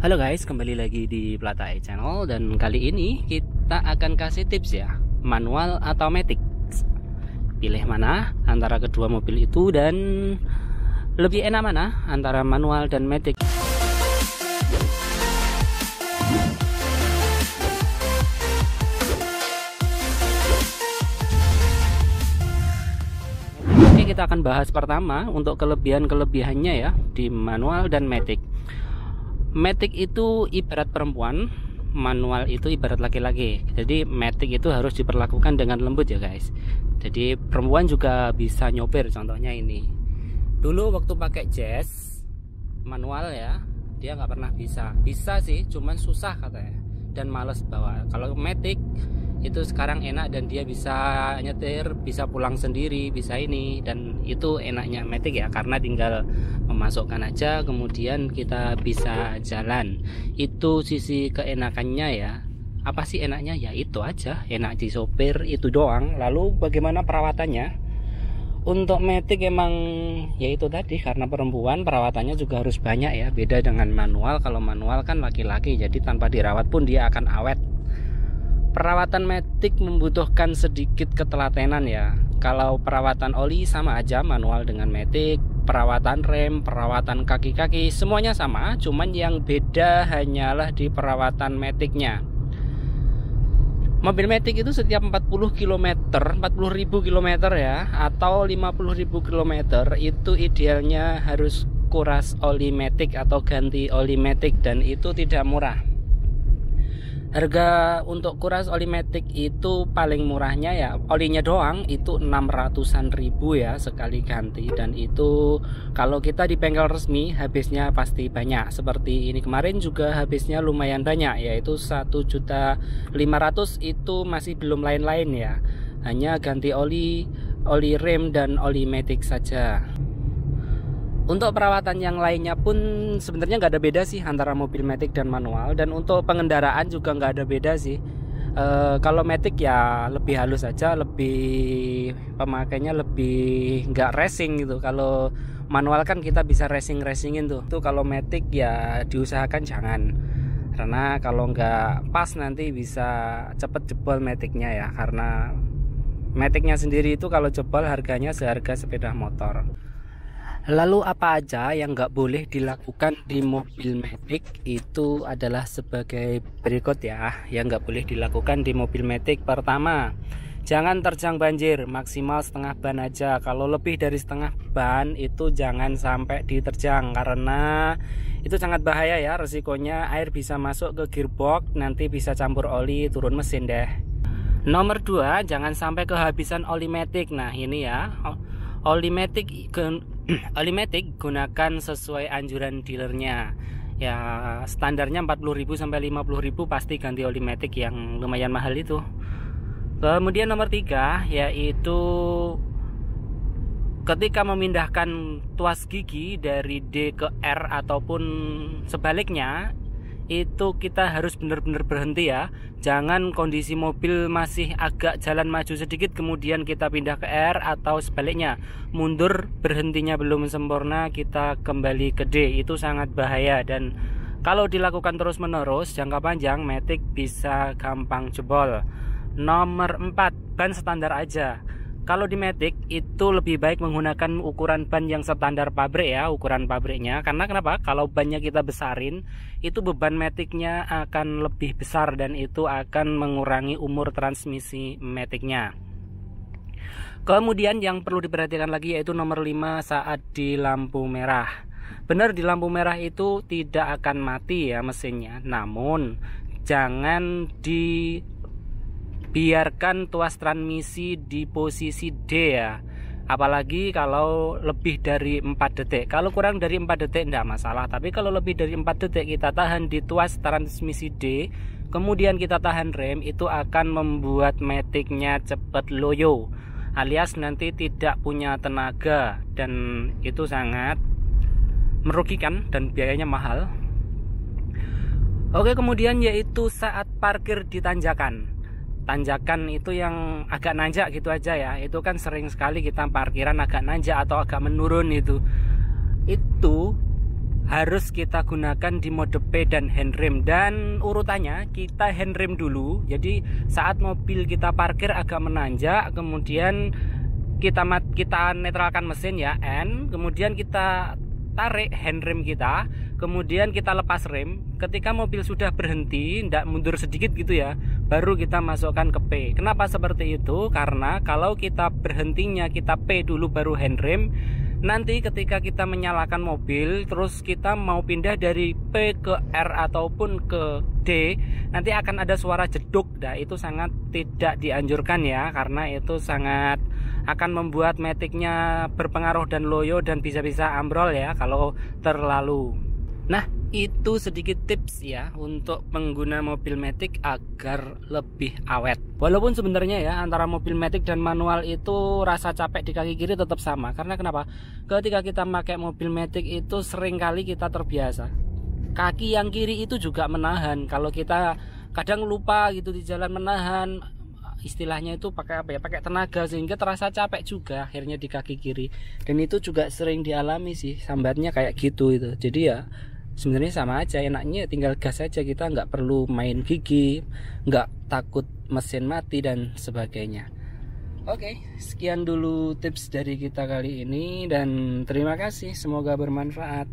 Halo guys, kembali lagi di Platai Channel. Dan kali ini kita akan kasih tips ya, manual atau matic. Pilih mana antara kedua mobil itu, dan lebih enak mana antara manual dan matic. Oke, kita akan bahas pertama untuk kelebihan-kelebihannya ya di manual dan matic. Matic itu ibarat perempuan, manual itu ibarat laki-laki. Jadi matic itu harus diperlakukan dengan lembut ya guys. Jadi perempuan juga bisa nyopir, contohnya ini. Dulu waktu pakai Jazz manual ya, dia nggak pernah bisa sih, cuman susah katanya dan males bawa. Kalau matic itu sekarang enak dan dia bisa nyetir, bisa pulang sendiri, bisa ini. Dan itu enaknya matic ya, karena tinggal memasukkan aja kemudian kita bisa jalan. Itu sisi keenakannya ya. Apa sih enaknya? Ya itu aja, enak di sopir, itu doang. Lalu bagaimana perawatannya? Untuk matic emang ya itu tadi, karena perempuan perawatannya juga harus banyak ya. Beda dengan manual. Kalau manual kan laki-laki, jadi tanpa dirawat pun dia akan awet. Perawatan matic membutuhkan sedikit ketelatenan ya. Kalau perawatan oli sama aja manual dengan matic, perawatan rem, perawatan kaki-kaki semuanya sama, cuman yang beda hanyalah di perawatan maticnya. Mobil matic itu setiap 40 km, 40.000 km ya, atau 50.000 km itu idealnya harus kuras oli matic atau ganti oli matic, dan itu tidak murah. Harga untuk kuras oli matic itu paling murahnya ya olinya doang itu 600-an ribu ya sekali ganti. Dan itu kalau kita di bengkel resmi habisnya pasti banyak. Seperti ini kemarin juga habisnya lumayan banyak, yaitu 1.500.000. Itu masih belum lain-lain ya, hanya ganti oli rem dan oli matic saja. Untuk perawatan yang lainnya pun sebenarnya nggak ada beda sih antara mobil matic dan manual. Dan untuk pengendaraan juga nggak ada beda sih. Kalau matic ya lebih halus aja, lebih pemakainya lebih nggak racing gitu. Kalau manual kan kita bisa racingin tuh. Itu kalau matic ya diusahakan jangan, karena kalau nggak pas nanti bisa cepet jebol maticnya ya. Karena maticnya sendiri itu kalau jebol harganya seharga sepeda motor. Lalu apa aja yang nggak boleh dilakukan di mobil matic? Itu adalah sebagai berikut ya, yang nggak boleh dilakukan di mobil matic. Pertama, jangan terjang banjir, maksimal setengah ban aja. Kalau lebih dari setengah ban itu jangan sampai diterjang, karena itu sangat bahaya ya. Resikonya air bisa masuk ke gearbox, nanti bisa campur oli, turun mesin deh. Nomor 2, jangan sampai kehabisan oli matic. Nah ini ya, oli matic gunakan sesuai anjuran dealernya ya. Standarnya 40.000 sampai 50.000 pasti ganti oli matic yang lumayan mahal itu. Kemudian nomor 3 yaitu ketika memindahkan tuas gigi dari D ke R ataupun sebaliknya, itu kita harus benar-benar berhenti ya. Jangan kondisi mobil masih agak jalan maju sedikit kemudian kita pindah ke R, atau sebaliknya mundur, berhentinya belum sempurna kita kembali ke D. Itu sangat bahaya, dan kalau dilakukan terus-menerus jangka panjang matic bisa gampang jebol. Nomor 4, ban standar aja. Kalau di matic itu lebih baik menggunakan ukuran ban yang standar pabrik ya, ukuran pabriknya. Karena kenapa? Kalau bannya kita besarin, itu beban maticnya akan lebih besar dan itu akan mengurangi umur transmisi maticnya. Kemudian yang perlu diperhatikan lagi yaitu nomor 5, saat di lampu merah. Benar, di lampu merah itu tidak akan mati ya mesinnya, namun jangan biarkan tuas transmisi di posisi D ya. Apalagi kalau lebih dari 4 detik. Kalau kurang dari 4 detik tidak masalah, tapi kalau lebih dari 4 detik kita tahan di tuas transmisi D, kemudian kita tahan rem, itu akan membuat maticnya cepat loyo, alias nanti tidak punya tenaga, dan itu sangat merugikan dan biayanya mahal. Oke, kemudian yaitu saat parkir di tanjakan. Tanjakan itu yang agak nanjak gitu aja ya, itu kan sering sekali kita parkiran agak nanjak atau agak menurun. Itu harus kita gunakan di mode P dan handrem. Dan urutannya kita handrem dulu. Jadi saat mobil kita parkir agak menanjak, kemudian kita netralkan mesin ya, N, kemudian kita tarik handrem kita, kemudian kita lepas rem. Ketika mobil sudah berhenti, tidak mundur sedikit gitu ya, baru kita masukkan ke P. Kenapa seperti itu? Karena kalau kita berhentinya kita P dulu baru handrem, nanti ketika kita menyalakan mobil terus kita mau pindah dari P ke R ataupun ke D, nanti akan ada suara jeduk. Nah, itu sangat tidak dianjurkan ya, karena itu sangat akan membuat maticnya berpengaruh dan loyo dan bisa-bisa ambrol ya kalau terlalu. Nah, itu sedikit tips ya untuk pengguna mobil matic agar lebih awet. Walaupun sebenarnya ya antara mobil matic dan manual itu rasa capek di kaki kiri tetap sama. Karena kenapa? Ketika kita pakai mobil matic itu seringkali kita terbiasa. Kaki yang kiri itu juga menahan. Kalau kita kadang lupa gitu di jalan menahan, istilahnya itu pakai apa ya? Pakai tenaga, sehingga terasa capek juga akhirnya di kaki kiri. Dan itu juga sering dialami sih, sambatnya kayak gitu itu. Jadi ya sebenarnya sama aja, enaknya tinggal gas aja, kita nggak perlu main gigi, nggak takut mesin mati dan sebagainya. Oke, sekian dulu tips dari kita kali ini dan terima kasih, semoga bermanfaat.